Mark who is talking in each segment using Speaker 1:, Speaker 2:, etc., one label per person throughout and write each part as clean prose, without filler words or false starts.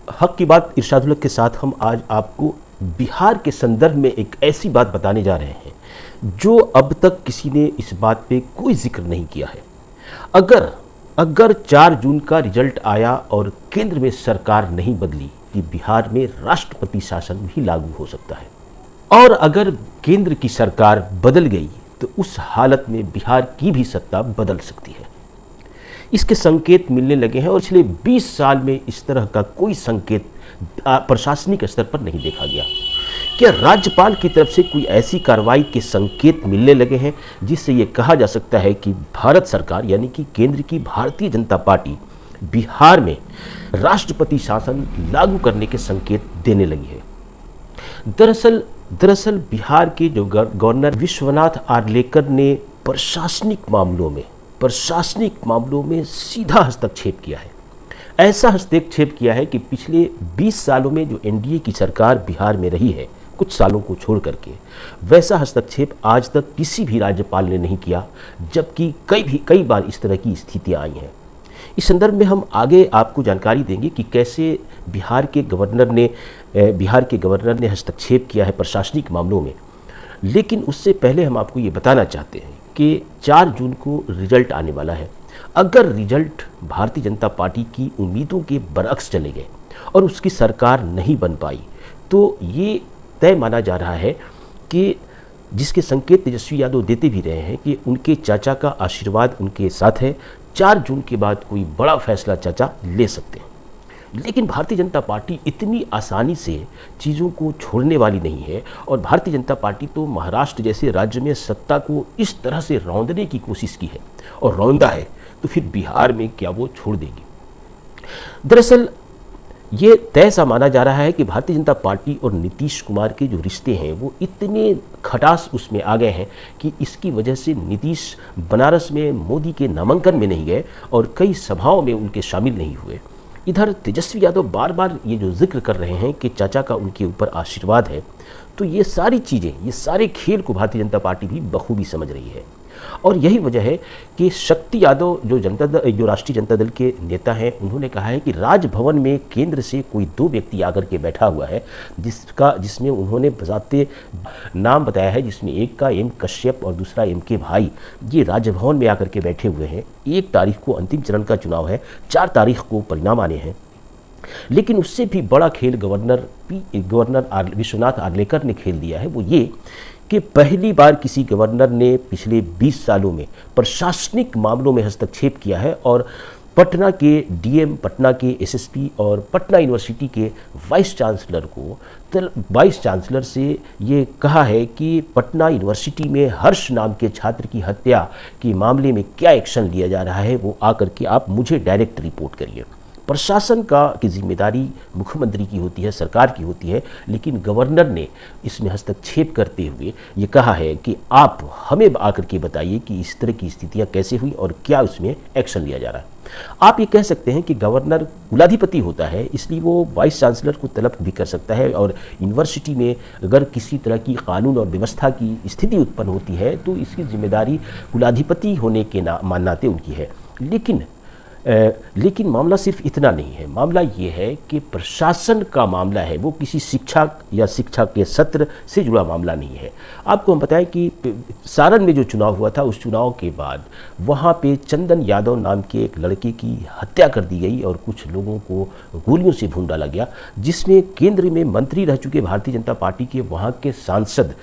Speaker 1: हक की बात इरशाद उल हक के साथ हम आज आपको बिहार के संदर्भ में एक ऐसी बात बताने जा रहे हैं जो अब तक किसी ने इस बात पे कोई जिक्र नहीं किया है। अगर अगर 4 जून का रिजल्ट आया और केंद्र में सरकार नहीं बदली कि बिहार में राष्ट्रपति शासन भी लागू हो सकता है, और अगर केंद्र की सरकार बदल गई तो उस हालत में बिहार की भी सत्ता बदल सकती है। इसके संकेत मिलने लगे हैं और पिछले 20 साल में इस तरह का कोई संकेत प्रशासनिक स्तर पर नहीं देखा गया। क्या राज्यपाल की तरफ से कोई ऐसी कार्रवाई के संकेत मिलने लगे हैं जिससे ये कहा जा सकता है कि भारत सरकार यानी कि केंद्र की भारतीय जनता पार्टी बिहार में राष्ट्रपति शासन लागू करने के संकेत देने लगी है? दरअसल बिहार के जो गवर्नर विश्वनाथ आर्लेकर ने प्रशासनिक मामलों में सीधा हस्तक्षेप किया है। ऐसा हस्तक्षेप किया है कि पिछले 20 सालों में जो एनडीए की सरकार बिहार में रही है, कुछ सालों को छोड़ करके, वैसा हस्तक्षेप आज तक किसी भी राज्यपाल ने नहीं किया, जबकि कई बार इस तरह की स्थितियां आई हैं। इस संदर्भ में हम आगे आपको जानकारी देंगे कि कैसे बिहार के गवर्नर ने हस्तक्षेप किया है प्रशासनिक मामलों में। लेकिन उससे पहले हम आपको ये बताना चाहते हैं कि 4 जून को रिजल्ट आने वाला है। अगर रिजल्ट भारतीय जनता पार्टी की उम्मीदों के बरअक्स चले गए और उसकी सरकार नहीं बन पाई, तो ये तय माना जा रहा है कि जिसके संकेत तेजस्वी यादव देते भी रहे हैं कि उनके चाचा का आशीर्वाद उनके साथ है, 4 जून के बाद कोई बड़ा फैसला चाचा ले सकते हैं। लेकिन भारतीय जनता पार्टी इतनी आसानी से चीज़ों को छोड़ने वाली नहीं है, और भारतीय जनता पार्टी तो महाराष्ट्र जैसे राज्य में सत्ता को इस तरह से रौंदने की कोशिश की है और रौंदा है, तो फिर बिहार में क्या वो छोड़ देगी? दरअसल ये तय सा माना जा रहा है कि भारतीय जनता पार्टी और नीतीश कुमार के जो रिश्ते हैं वो इतने खटास उसमें आ गए हैं कि इसकी वजह से नीतीश बनारस में मोदी के नामांकन में नहीं गए और कई सभाओं में उनके शामिल नहीं हुए। इधर तेजस्वी यादव बार बार ये जो जिक्र कर रहे हैं कि चाचा का उनके ऊपर आशीर्वाद है, तो ये सारी चीज़ें, ये सारे खेल को भारतीय जनता पार्टी भी बखूबी समझ रही है। और यही वजह है कि शक्ति यादव जो राष्ट्रीय जनता दल के नेता हैं, उन्होंने कहा है कि राजभवन में केंद्र से कोई 2 व्यक्ति आकर के बैठा हुआ है, जिसमें उन्होंने बजाते नाम बताया है, जिसमें एक का एम कश्यप और दूसरा एम के भाई, ये राजभवन में आकर के बैठे हुए हैं। 1 तारीख को अंतिम चरण का चुनाव है, 4 तारीख को परिणाम आने हैं। लेकिन उससे भी बड़ा खेल गवर्नर विश्वनाथ आर्लेकर ने खेल दिया है, वो ये कि पहली बार किसी गवर्नर ने पिछले 20 सालों में प्रशासनिक मामलों में हस्तक्षेप किया है और पटना के डीएम, पटना के एसएसपी और पटना यूनिवर्सिटी के वाइस चांसलर से ये कहा है कि पटना यूनिवर्सिटी में हर्ष नाम के छात्र की हत्या के मामले में क्या एक्शन लिया जा रहा है, वो आकर के आप मुझे डायरेक्ट रिपोर्ट करिए। प्रशासन की जिम्मेदारी मुख्यमंत्री की होती है, सरकार की होती है, लेकिन गवर्नर ने इसमें हस्तक्षेप करते हुए ये कहा है कि आप हमें आकर के बताइए कि इस तरह की स्थितियां कैसे हुई और क्या उसमें एक्शन लिया जा रहा है। आप ये कह सकते हैं कि गवर्नर कुलाधिपति होता है, इसलिए वो वाइस चांसलर को तलब भी कर सकता है, और यूनिवर्सिटी में अगर किसी तरह की कानून और व्यवस्था की स्थिति उत्पन्न होती है तो इसकी जिम्मेदारी कुलाधिपति होने के नाते उनकी है। लेकिन मामला सिर्फ इतना नहीं है। मामला ये है कि प्रशासन का मामला है, वो किसी शिक्षा या शिक्षा के सत्र से जुड़ा मामला नहीं है। आपको हम बताएं कि सारण में जो चुनाव हुआ था, उस चुनाव के बाद वहाँ पे चंदन यादव नाम के एक लड़के की हत्या कर दी गई और कुछ लोगों को गोलियों से भून डाला गया, जिसमें केंद्र में मंत्री रह चुके भारतीय जनता पार्टी के वहाँ के सांसद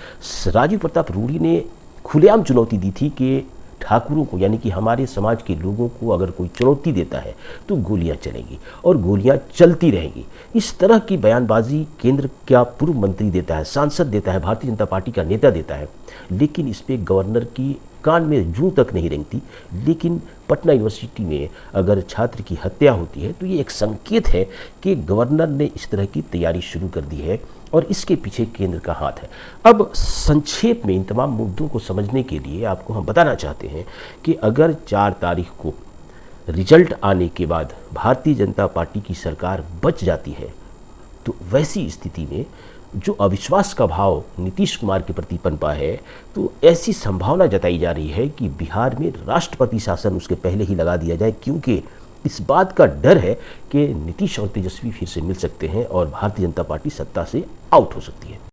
Speaker 1: राजीव प्रताप रूडी ने खुलेआम चुनौती दी थी कि ठाकुरों को, यानी कि हमारे समाज के लोगों को अगर कोई चुनौती देता है तो गोलियां चलेंगी और गोलियां चलती रहेंगी। इस तरह की बयानबाजी केंद्र का पूर्व मंत्री देता है, सांसद देता है, भारतीय जनता पार्टी का नेता देता है, लेकिन इस पे गवर्नर की कान में जूं तक नहीं रेंगती। लेकिन पटना यूनिवर्सिटी में अगर छात्र की हत्या होती है तो ये एक संकेत है कि गवर्नर ने इस तरह की तैयारी शुरू कर दी है और इसके पीछे केंद्र का हाथ है। अब संक्षेप में इन तमाम मुद्दों को समझने के लिए आपको हम बताना चाहते हैं कि अगर 4 तारीख को रिजल्ट आने के बाद भारतीय जनता पार्टी की सरकार बच जाती है, तो वैसी स्थिति में जो अविश्वास का भाव नीतीश कुमार के प्रति पनपा है, तो ऐसी संभावना जताई जा रही है कि बिहार में राष्ट्रपति शासन उसके पहले ही लगा दिया जाए, क्योंकि इस बात का डर है कि नीतीश और तेजस्वी फिर से मिल सकते हैं और भारतीय जनता पार्टी सत्ता से आउट हो सकती है।